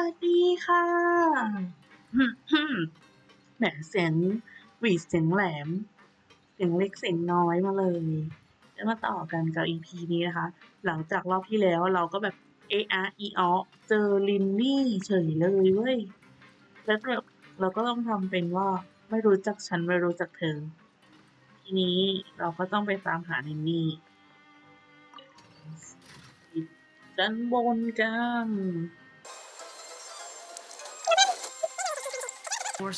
วัสดีค่ะแหมเสียงหวีดเสียงแหลมเสียงเล็กเสียงน้อยมาเลยแล้วมาต่อกันกับ EP นี้นะคะหลังจากรอบที่แล้วเราก็แบบเอะอะอีอ้อเจอลินนี่เฉยเลยเว้ยแล้วเราก็ต้องทำเป็นว่าไม่รู้จักฉันไม่รู้จักเธอทีนี้เราก็ต้องไปตามหาลินนี่ด้านบนกัน Where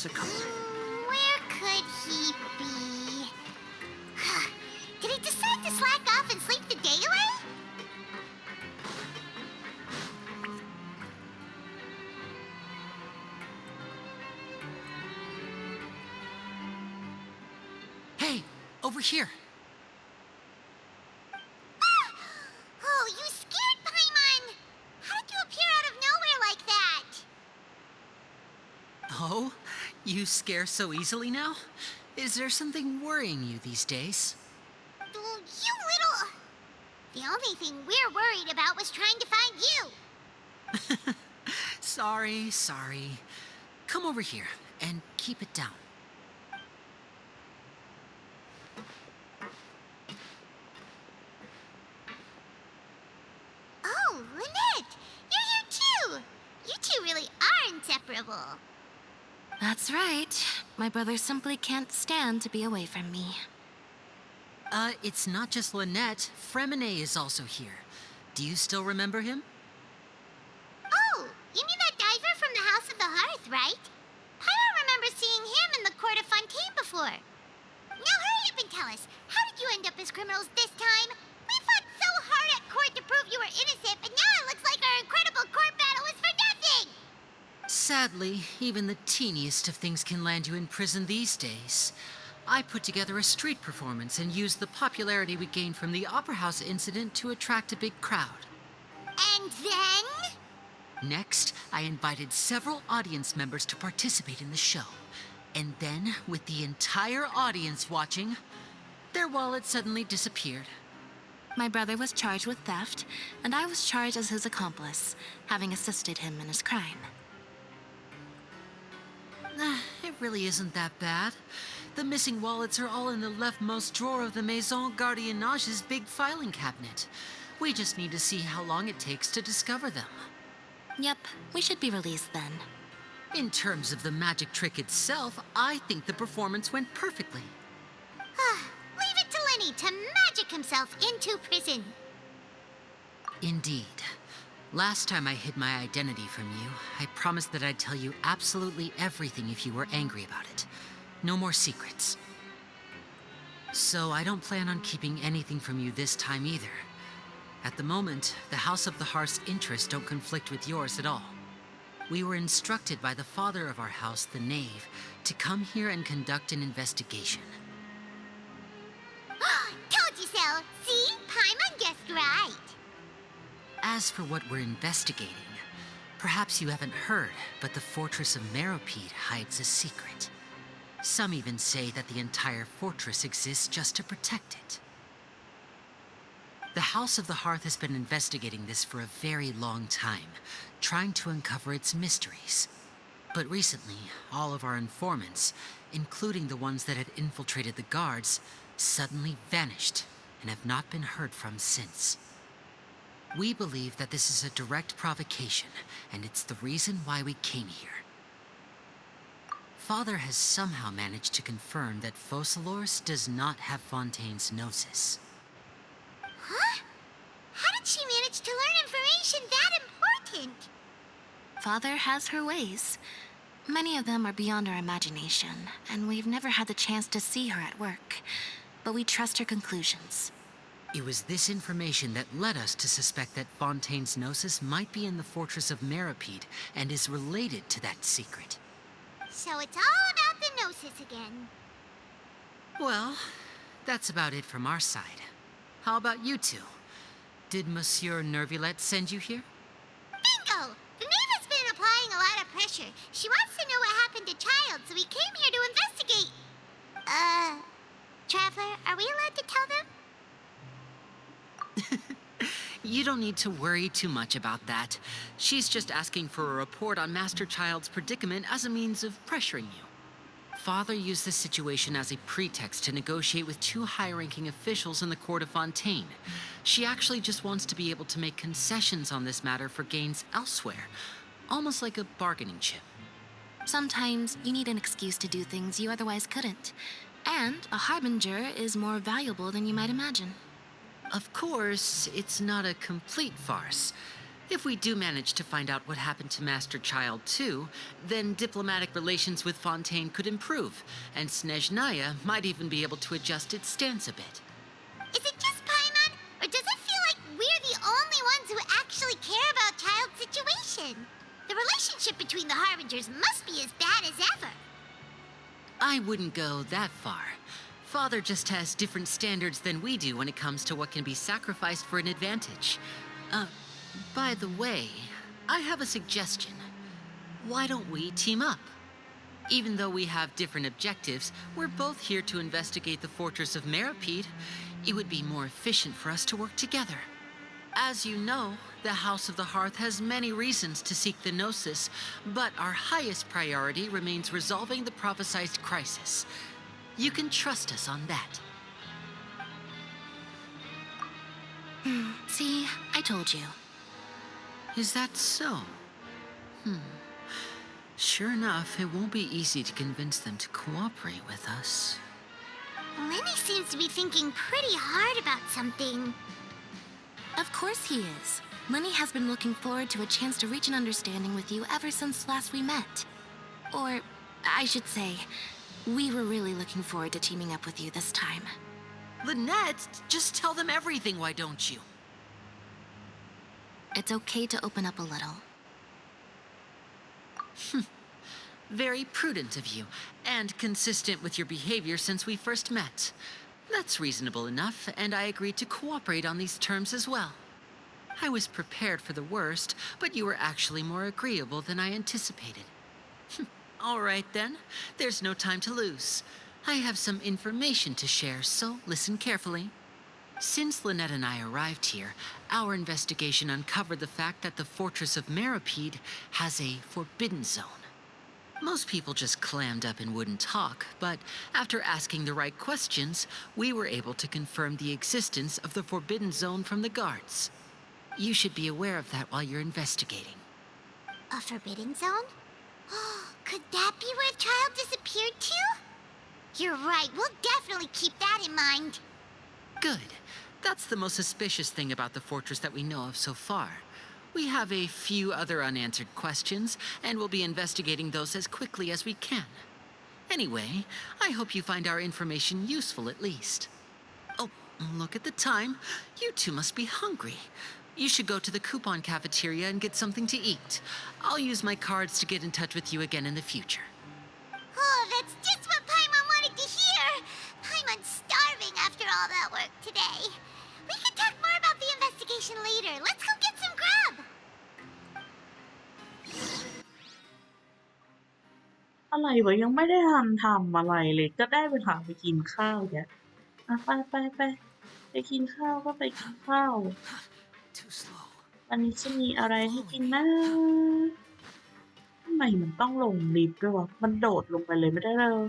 could he be? Did he decide to slack off and sleep the day away? Hey, over here. Oh, you scared Paimon! How did you appear out of nowhere like that? Oh, you scare so easily now? Is there something worrying you these days? You little... The only thing we're worried about was trying to find you. Sorry. Come over here and keep it down. Oh, Lynette! You're here too! You two really are inseparable. That's right. My brother simply can't stand to be away from me. It's not just Lynette. Fremine is also here. Do you still remember him? Oh, you mean that diver from the House of the Hearth, right? Paimon remembers seeing him in the court of Fontaine before. Now hurry up and tell us, how did you end up as criminals this time? We fought so hard at court to prove you were innocent, but now it looks like our incredible court battle was for nothing! Sadly, even the teeniest of things can land you in prison these days. I put together a street performance and used the popularity we gained from the Opera House incident to attract a big crowd. And then? Next, I invited several audience members to participate in the show. And then, with the entire audience watching, their wallet suddenly disappeared. My brother was charged with theft, and I was charged as his accomplice, having assisted him in his crime. It really isn't that bad. The missing wallets are all in the leftmost drawer of the Maison Gardiennage's big filing cabinet. We just need to see how long it takes to discover them. Yep, we should be released then. In terms of the magic trick itself, I think the performance went perfectly. Leave it to Lenny to magic himself into prison. Indeed. Last time I hid my identity from you, I promised that I'd tell you absolutely everything if you were angry about it. No more secrets. So I don't plan on keeping anything from you this time either. At the moment, the House of the Hearth's interests don't conflict with yours at all. We were instructed by the father of our house, the Knave, to come here and conduct an investigation. Told you so! See? Paimon guessed right. As for what we're investigating, perhaps you haven't heard, but the fortress of Meropide hides a secret. Some even say that the entire fortress exists just to protect it. The House of the Hearth has been investigating this for a very long time, trying to uncover its mysteries. But recently, all of our informants, including the ones that had infiltrated the guards, suddenly vanished and have not been heard from since. We believe that this is a direct provocation, and it's the reason why we came here. Father has somehow managed to confirm that Focalors does not have Fontaine's gnosis. Huh? How did she manage to learn information that important? Father has her ways. Many of them are beyond our imagination, and we've never had the chance to see her at work. But we trust her conclusions. It was this information that led us to suspect that Fontaine's gnosis might be in the fortress of Meropide and is related to that secret. So it's all about the gnosis again. Well, that's about it from our side. How about you two? Did Monsieur Nervulette send you here? Bingo! The Knave has been applying a lot of pressure. She wants to know what happened to Child, so we came here to investigate. Traveler, are we allowed to tell them? You don't need to worry too much about that. She's just asking for a report on Master Child's predicament as a means of pressuring you. Father used this situation as a pretext to negotiate with two high-ranking officials in the court of Fontaine. She actually just wants to be able to make concessions on this matter for gains elsewhere, almost like a bargaining chip. Sometimes you need an excuse to do things you otherwise couldn't. And a harbinger is more valuable than you might imagine. Of course, it's not a complete farce. If we do manage to find out what happened to Master Child too, then diplomatic relations with Fontaine could improve, and Snezhnaya might even be able to adjust its stance a bit. Is it just Paimon, or does it feel like we're the only ones who actually care about Child's situation? The relationship between the Harbingers must be as bad as ever. I wouldn't go that far. Father just has different standards than we do when it comes to what can be sacrificed for an advantage. By the way, I have a suggestion. Why don't we team up? Even though we have different objectives, we're both here to investigate the fortress of Meropide. It would be more efficient for us to work together. As you know, the House of the Hearth has many reasons to seek the Gnosis, but our highest priority remains resolving the prophesized crisis. You can trust us on that. See, I told you. Is that so? Sure enough, it won't be easy to convince them to cooperate with us. Lenny seems to be thinking pretty hard about something. Of course he is. Lenny has been looking forward to a chance to reach an understanding with you ever since last we met. Or, I should say, we were really looking forward to teaming up with you this time. Lynette, just tell them everything, why don't you? It's okay to open up a little. Very prudent of you, and consistent with your behavior since we first met. That's reasonable enough, and I agreed to cooperate on these terms as well. I was prepared for the worst, but you were actually more agreeable than I anticipated. All right then, there's no time to lose. I have some information to share, so listen carefully. Since Lynette and I arrived here, our investigation uncovered the fact that the fortress of Meropide has a forbidden zone. Most people just clammed up and wouldn't talk, but after asking the right questions, we were able to confirm the existence of the forbidden zone from the guards. You should be aware of that while you're investigating. A forbidden zone? Could that be where Child disappeared to? You're right, we'll definitely keep that in mind. Good. That's the most suspicious thing about the fortress that we know of so far. We have a few other unanswered questions, and we'll be investigating those as quickly as we can. Anyway, I hope you find our information useful at least. Oh, look at the time. You two must be hungry. You should go to the coupon cafeteria and get something to eat. I'll use my cards to get in touch with you again in the future. Oh, that's just what Paimon wanted to hear! Paimon's starving after all that work today. We can talk more about the investigation later. Let's go get some grub! อะไรวะยังไม่ได้ทำอะไรเลยก็ได้เวลาไปกินข้าวแกไปกินข้าวก็ไปกินข้าว Too slow. วันนี้จะมีอะไรให้กินนะทำไมมันต้องลงลิฟต์ด้วยวะมันโดดลงไปเลยไม่ได้เลย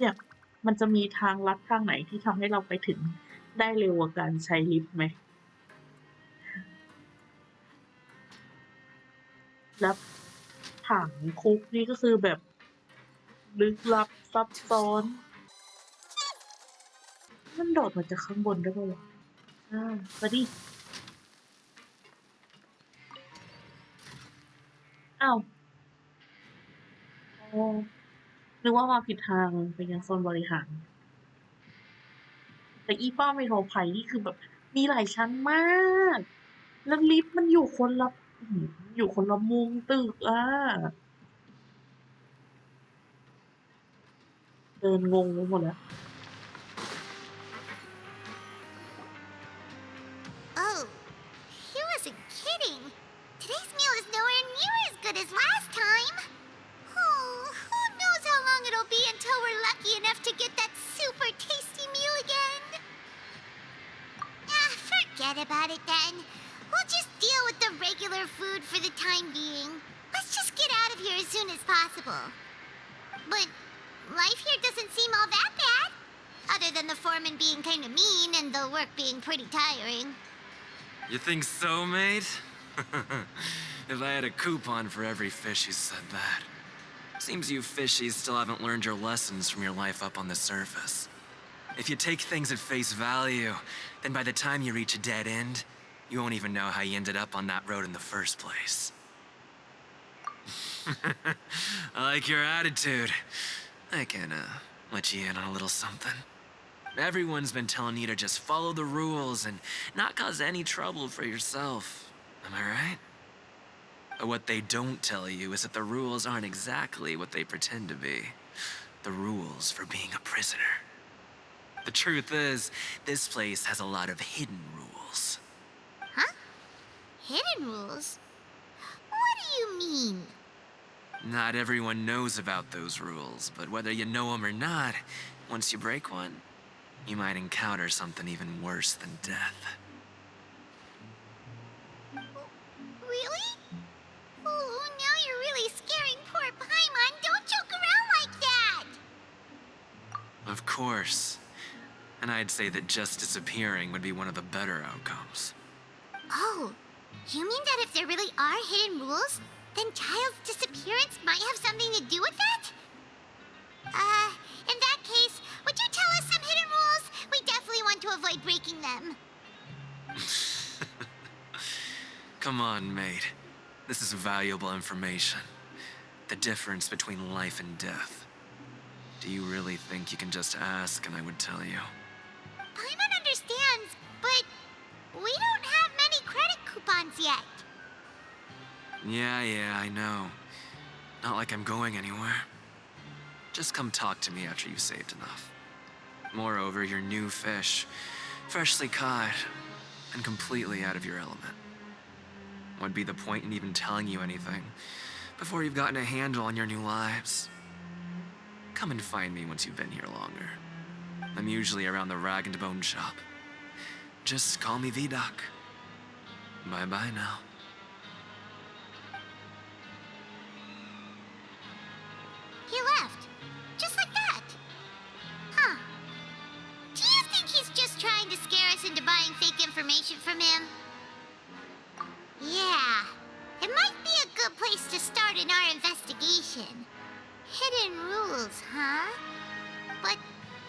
อยากมันจะมีทางลัดทางไหนที่ทำให้เราไปถึงได้เร็วกว่าการใช้ลิฟต์ไหมแล้วถังคุกนี่ก็คือแบบลึกลับซับซ้อนมันโดดมาจากข้างบนได้ปะวะมาดิอ้าวนึกว่ามาผิดทางไปยังโซนบริหารแต่อีป้าเมโทรไพนี่คือแบบมีหลายชั้นมากแล้วลิฟต์มันอยู่คนละมุมตึกเดินงงไปหมดแล้ว Oh, he wasn't kidding. Today's meal is nowhere near as good as last time. Oh, who knows how long it'll be until we're lucky enough to get that super tasty meal again. forget about it then. We'll just deal with the regular food for the time being. Let's just get out of here as soon as possible. But life here doesn't seem all that bad. Other than the foreman being kind of mean and the work being pretty tiring. You think so, mate? If I had a coupon for every fish who said that. Seems you fishies still haven't learned your lessons from your life up on the surface. If you take things at face value, then by the time you reach a dead end, you won't even know how you ended up on that road in the first place. I like your attitude. I can, let you in on a little something. Everyone's been telling you to just follow the rules and not cause any trouble for yourself. Am I right? But what they don't tell you is that the rules aren't exactly what they pretend to be. The rules for being a prisoner. The truth is, this place has a lot of hidden rules. Huh? Hidden rules? What do you mean? Not everyone knows about those rules, but whether you know them or not, once you break one, you might encounter something even worse than death. Really? Oh, now you're really scaring poor Paimon. Don't joke around like that! Of course. And I'd say that just disappearing would be one of the better outcomes. Oh, you mean that if there really are hidden rules, then Child's disappearance might have something to do with that? In that case, would you tell us some hidden rules? We definitely want to avoid breaking them. Come on, mate. This is valuable information. The difference between life and death. Do you really think you can just ask and I would tell you? Paimon understands, but we don't have many credit coupons yet. Yeah, I know. Not like I'm going anywhere. Just come talk to me after you've saved enough. Moreover, you're new fish, freshly caught, and completely out of your element. What'd be the point in even telling you anything before you've gotten a handle on your new lives? Come and find me once you've been here longer. I'm usually around the rag and bone shop. Just call me V-Doc. Bye-bye now. He left. Just like that. Huh. Do you think he's just trying to scare us into buying fake information from him? Yeah. It might be a good place to start in our investigation. Hidden rules, huh? But,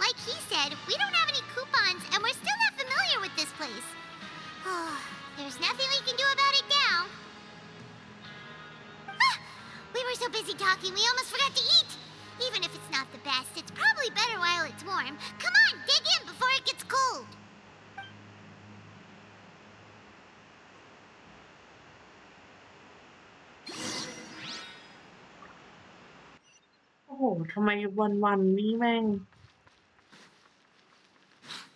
like he said, we don't have any coupons and we're still not familiar with this place. Oh, there's nothing we can do about it now. Ah, we were so busy talking we almost forgot to eat. Even if it's not the best, it's probably better while it's warm. Come on, dig in before it gets cold.โอ้โหทำไมวันๆนี้แม่ง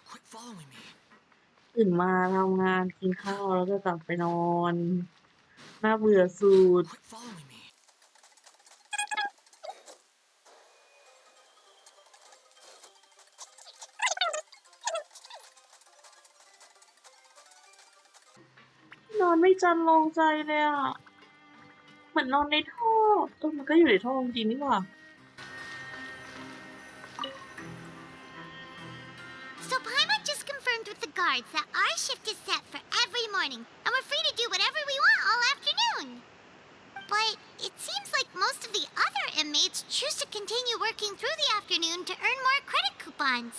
Quit following me. ตื่นมาทำงานกินข้าวแล้วก็กลับไปนอนน่าเบื่อสุด Quit following me. นอนไม่จันลงใจเลยอ่ะเหมือนนอนในท่อมันก็อยู่ในท่อจริงๆนี่หว่า So Paimon just confirmed with the guards that our shift is set for every morning, and we're free to do whatever we want all afternoon. But it seems like most of the other inmates choose to continue working through the afternoon to earn more credit coupons.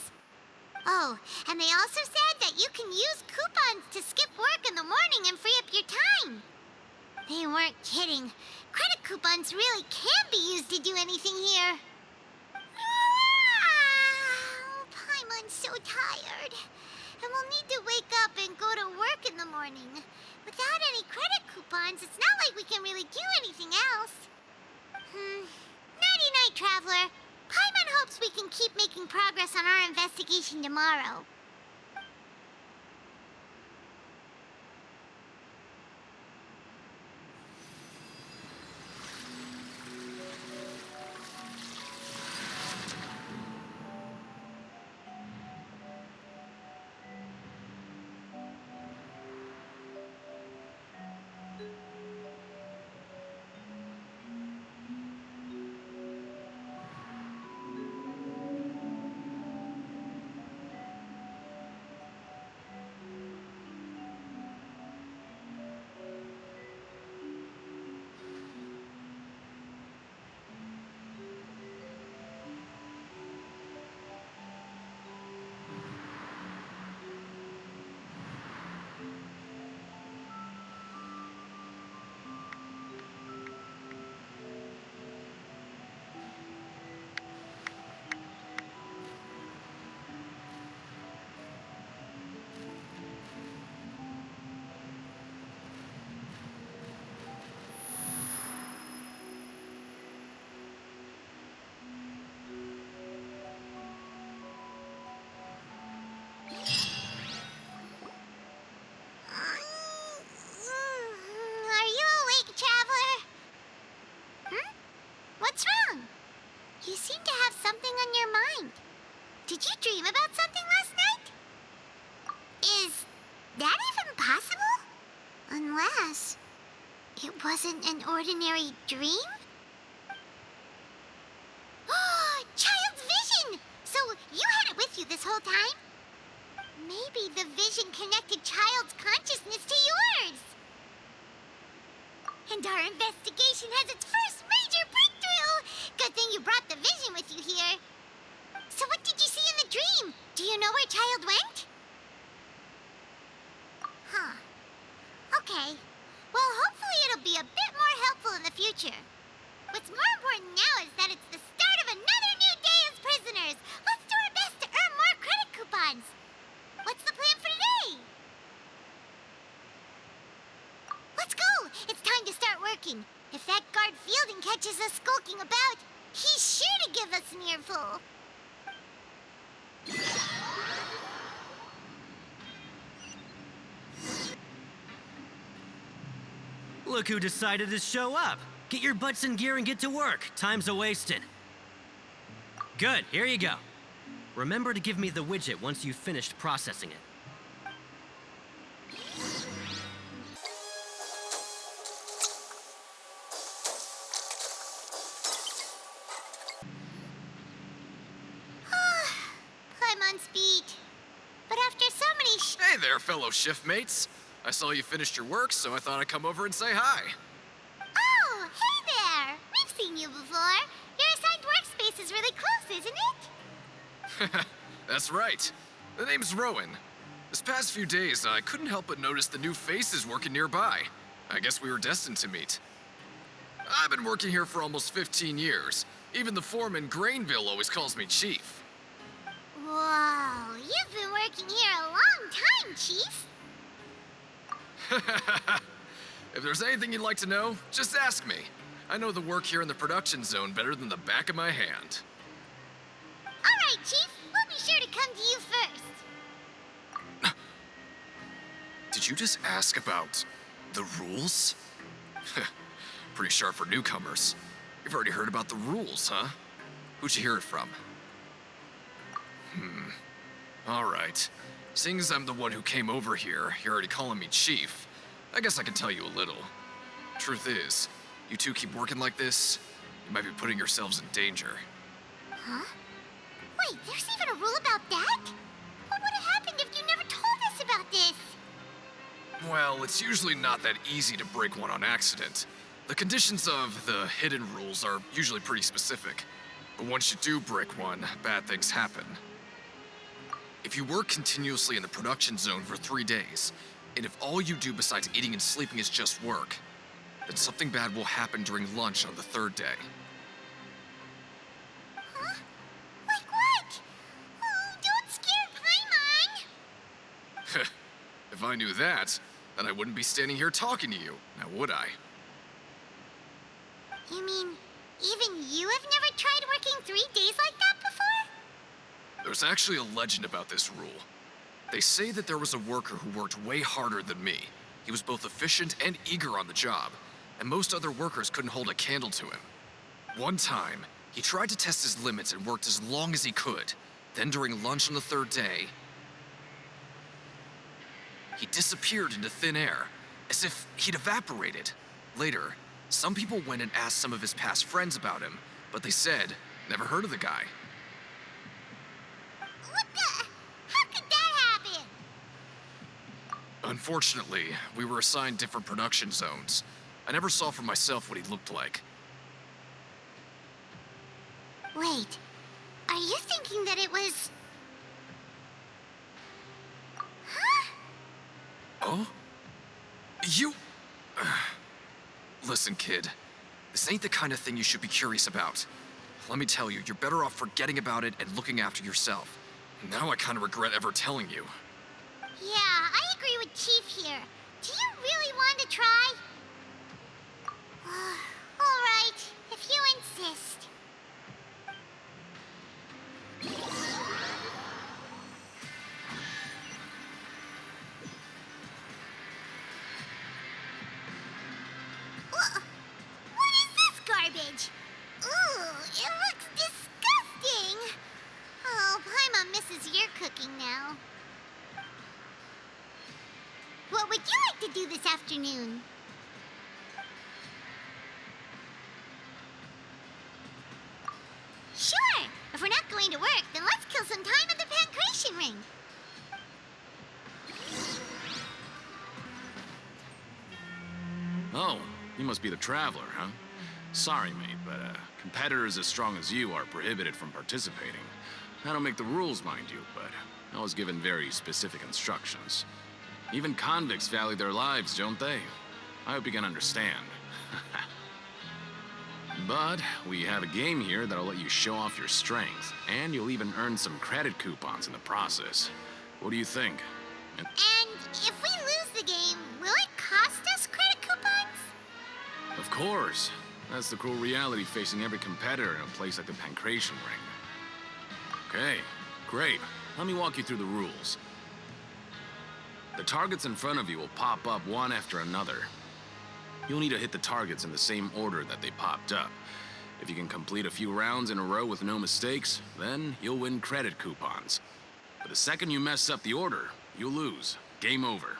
Oh, and they also said that you can use coupons to skip work in the morning and free up your time. They weren't kidding. Credit coupons really can be used to do anything here. Paimon's so tired. And we'll need to wake up and go to work in the morning. Without any credit coupons, it's not like we can really do anything else. Nighty-night, Traveler. Paimon hopes we can keep making progress on our investigation tomorrow. Unless it wasn't an ordinary dream? Child's vision! So you had it with you this whole time? Maybe the vision connected Child's consciousness to yours. And our investigation has its first major breakthrough! Good thing you brought the vision with you here. So what did you see in the dream? Do you know where Child went? Huh. Okay. Well, hopefully it'll be a bit more helpful in the future. What's more important now is that it's the start of another new day as prisoners. Let's do our best to earn more credit coupons. What's the plan for today? Let's go! It's time to start working. If that guard Fielding catches us skulking about, he's sure to give us an earful. Look who decided to show up. Get your butts in gear and get to work. Time's a-wasting. Good, here you go. Remember to give me the widget once you've finished processing it. I'm on speed. But after so many Hey there, fellow shift mates. I saw you finished your work, so I thought I'd come over and say hi. Oh, hey there! We've seen you before. Your assigned workspace is really close, isn't it? That's right. The name's Rowan. This past few days, I couldn't help but notice the new faces working nearby. I guess we were destined to meet. I've been working here for almost 15 years. Even the foreman, Grainville, always calls me Chief. Whoa, you've been working here a long time, Chief. If there's anything you'd like to know, just ask me. I know the work here in the production zone better than the back of my hand. All right, Chief. We'll be sure to come to you first. Did you just ask about the rules? Pretty sharp for newcomers. You've already heard about the rules, huh? Who'd you hear it from? All right. Seeing as I'm the one who came over here, you're already calling me Chief. I guess I can tell you a little. Truth is, you two keep working like this, you might be putting yourselves in danger. Huh? Wait, there's even a rule about that? What would have happened if you never told us about this? Well, it's usually not that easy to break one on accident. The conditions of the hidden rules are usually pretty specific. But once you do break one, bad things happen. If you work continuously in the production zone for 3 days, and if all you do besides eating and sleeping is just work, then something bad will happen during lunch on the 3rd day. Huh? Like what? Oh, don't scare Paimon! If I knew that, then I wouldn't be standing here talking to you, now would I? You mean, even you have never tried working 3 days like that before? There's actually a legend about this rule. They say that there was a worker who worked way harder than me. He was both efficient and eager on the job, and most other workers couldn't hold a candle to him. One time, he tried to test his limits and worked as long as he could. Then during lunch on the 3rd day, he disappeared into thin air, as if he'd evaporated. Later, some people went and asked some of his past friends about him, but they said, never heard of the guy. What the? How could that happen? Unfortunately, we were assigned different production zones. I never saw for myself what he looked like. Wait, are you thinking that it was... Huh? Oh? You... Listen, kid. This ain't the kind of thing you should be curious about. Let me tell you, you're better off forgetting about it and looking after yourself. Now I kind of regret ever telling you. Yeah, I agree with Chief here. Do you really want to try? All right, if you insist. What is this garbage? Ooh, it looks disgusting. Oh, Paimon misses your cooking now. What would you like to do this afternoon? afternoon. Sure! If we're not going to work, then let's kill some time at the Pancration Ring. Oh, you must be the Traveler, huh? Sorry, mate, but competitors as strong as you are prohibited from participating. I don't make the rules, mind you, but I was given very specific instructions. Even convicts value their lives, don't they? I hope you can understand. But we have a game here that'll let you show off your strength, and you'll even earn some credit coupons in the process. What do you think? And if we lose the game, will it cost us credit coupons? Of course. That's the cruel reality facing every competitor in a place like the Pancration Ring. Okay, great. Let me walk you through the rules. The targets in front of you will pop up one after another. You'll need to hit the targets in the same order that they popped up. If you can complete a few rounds in a row with no mistakes, then you'll win credit coupons. But the second you mess up the order, you'll lose. Game over.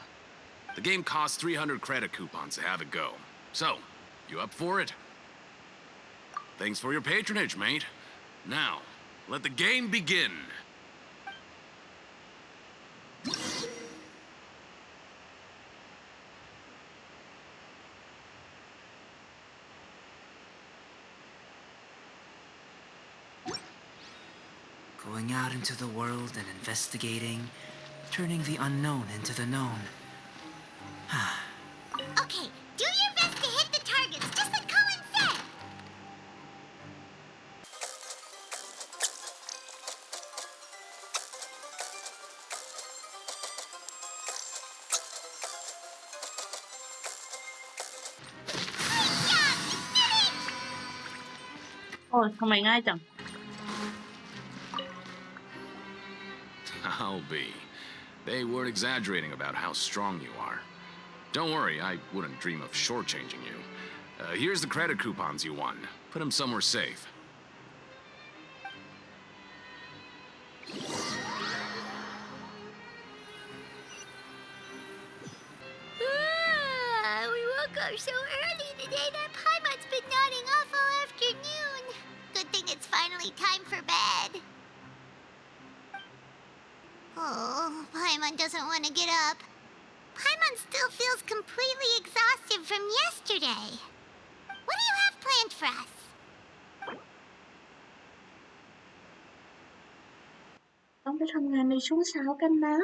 The game costs 300 credit coupons to have it go. So, you up for it? Thanks for your patronage, mate. Now, let the game begin. Going out into the world and investigating, turning the unknown into the known. Okay, do your best to hit the targets, just like Colin said. Hi-ya! You did it! โอ้ยทำไมง่ายจัง I'll be. They weren't exaggerating about how strong you are. Don't worry, I wouldn't dream of shortchanging you. Here's the credit coupons you won. Put them somewhere safe. We woke up so early today that Paimon's been nodding off all afternoon. Good thing it's finally time for bed. Oh, Paimon doesn't want to get up. Paimon still feels completely exhausted from yesterday. What do you have planned for us? ต้องไปทำงานในช่วงเช้ากันนะ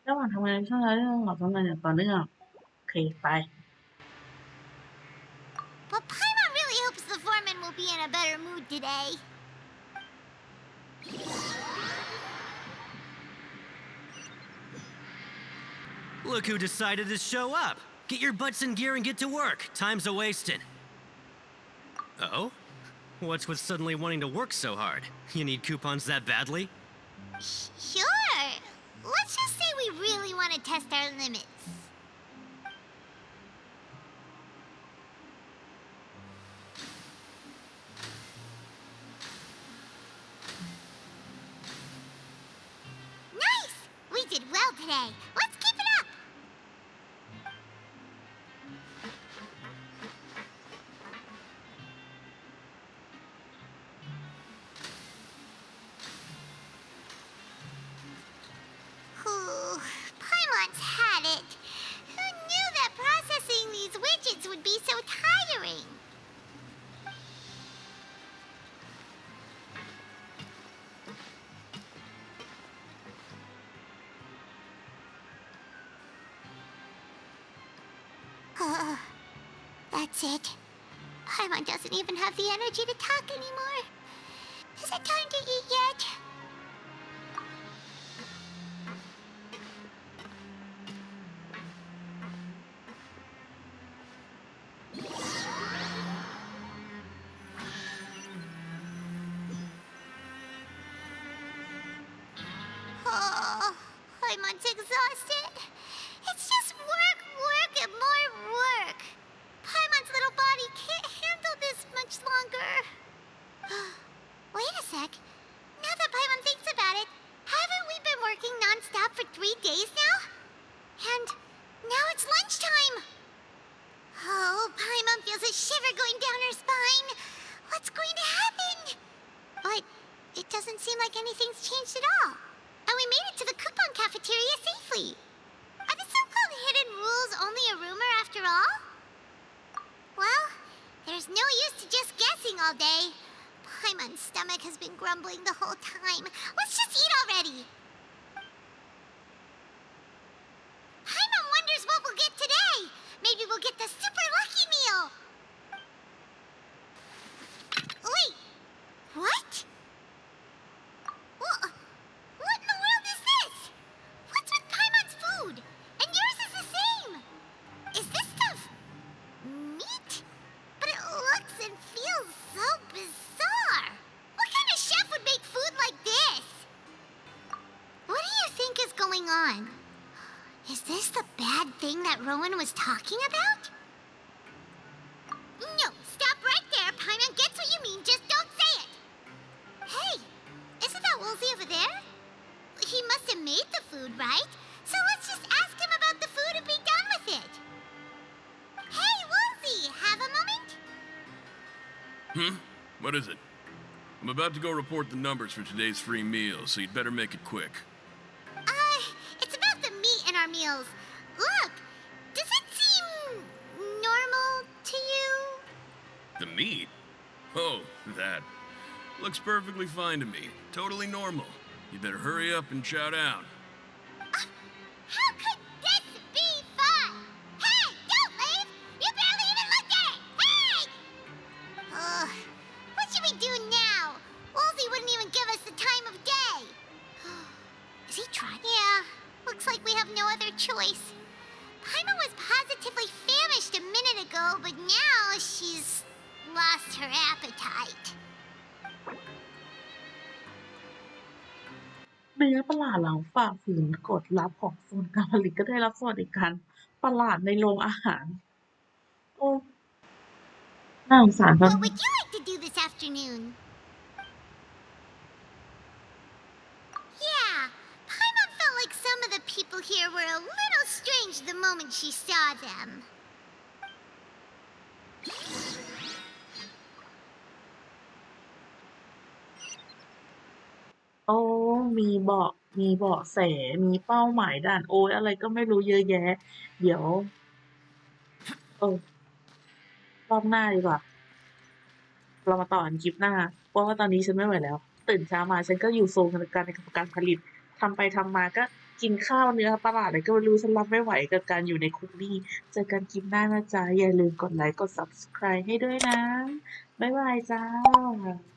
ระหว่างทำงานในช่วงเช้าเรื่องของทำงานอย่างต่อเนื่องโอเคไป But Paimon really hopes the foreman will be in a better mood today. Look who decided to show up. Get your butts in gear and get to work. Time's a-wasting. Uh-oh? What's with suddenly wanting to work so hard? You need coupons that badly? Sure. Let's just say we really want to test our limits. Nice! We did well today. Let's keep it up! Ooh, Paimon's had it. Who knew that processing these widgets would be so tiring? That's it. Paimon doesn't even have the energy to talk anymore. Is it time to eat yet? Oh, Paimon's exhausted. It's just work, work, and more work. Paimon's little body can't handle this much longer. Wait a sec. Now that Paimon thinks about it, haven't we been working non-stop for 3 days now? And all day. Paimon's stomach has been grumbling the whole time. Let's just eat already. Paimon wonders what we'll get today. Maybe we'll get the super lucky meal. Wait, what? What in the world is this? What's with Paimon's food? And yours is the same. Is this stuff meat? But it looks and feels so bizarre. What kind of chef would make food like this? What do you think is going on? Is this the bad thing that Rowan was talking about? No, stop right there. Paimon gets what you mean, just don't say it. Hey, isn't that Woolsey over there? He must have made the food, right? So let's just ask him about the food and be done with it. Hey, Woolsey, have a moment? What is it? I'm about to go report the numbers for today's free meal, so you'd better make it quick. It's about the meat in our meals. Look, does it seem normal to you? The meat? Oh, that. Looks perfectly fine to me. Totally normal. You better hurry up and chow down. How could this be fun? Hey, don't leave! You barely even looked at it! Hey! What should we do now? Woolsey wouldn't even give us the time of day. Is he trying? Yeah, looks like we have no other choice. Paimon was positively famished a minute ago, but now she's lost her appetite. เนื้อประหลาดหลังฝ่าฝืนกฎลับของโซนการผลิตก็ได้รับสวัสดิการประหลาดในโรงอาหาร โอ้น่าสงสารจัง What would you like to do this afternoon? Yeah, Paimon felt like some of the people here were a little strange the moment she saw them. โอ้มีเบาะแสมีเป้าหมายด่านโอ้ยอะไรก็ไม่รู้เยอะแยะ เดี๋ยวรอบหน้าดีกว่า เรามาต่อกันคลิปหน้า เพราะว่าตอนนี้ฉันไม่ไหวแล้ว ตื่นเช้ามาฉันก็อยู่โซนการผลิตทำไปทำมาก็กินข้าวเนื้อประหลาดอะไรก็ไม่รู้ฉันรับไม่ไหวกับการอยู่ในคุกนี่เจอกันคลิปหน้านะจ๊ะอย่าลืมกดไลค์กด Subscribe ให้ด้วยนะบ๊ายบายจ้า